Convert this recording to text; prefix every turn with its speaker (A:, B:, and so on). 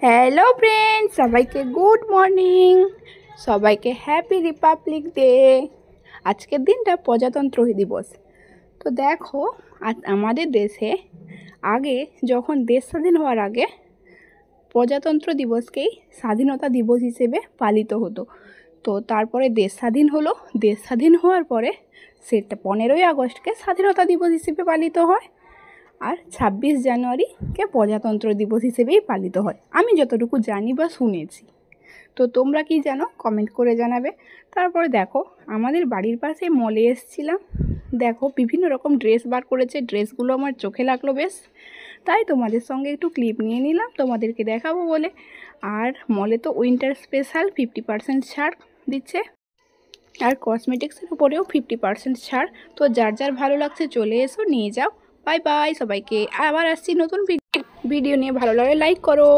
A: Hello friends, সবাইকে good morning. সবাইকে happy Republic day. আজকের দিনটা প্রজাতন্ত্র দিবস। তো দেখো, আজ আমাদের দেশে আগে যখন দেশ স্বাধীন হওয়ার আগে প্রজাতন্ত্র দিবসকেই স্বাধীনতা দিবস হিসেবে পালিত হতো। তো তারপরে দেশ স্বাধীন হলো। দেশ স্বাধীন হওয়ার পরে সেটা 15ই আগস্টকে স্বাধীনতা দিবস হিসেবে পালিত হয়, আর 26 জানুয়ারিকে প্রজাতন্ত্র দিবস হিসেবেই পালিত হয়, আমি যতটুকু জানি বা শুনেছি। তো তোমরা কি জানো কমেন্ট করে জানাবে। তারপরে দেখো, আমাদের বাড়ির পাশে মলে এসেছিলাম। দেখো বিভিন্ন রকম ড্রেস বার করেছে, ড্রেসগুলো আমার চোখে লাগলো বেশ, তাই তোমাদের সঙ্গে একটু ক্লিপ নিয়ে নিলাম তোমাদেরকে দেখাবো বলে। আর মলে তো উইন্টার স্পেশাল 50% ছাড় দিচ্ছে, আর কসমেটিক্সের উপরেও 50% ছাড়। তো যার যার ভালো লাগছে চলে এসো, নিয়ে যাও। বাই বাই সবাইকে, আবার আসছি নতুন ভিডিও নিয়ে। ভালো লাগলে লাইক করো।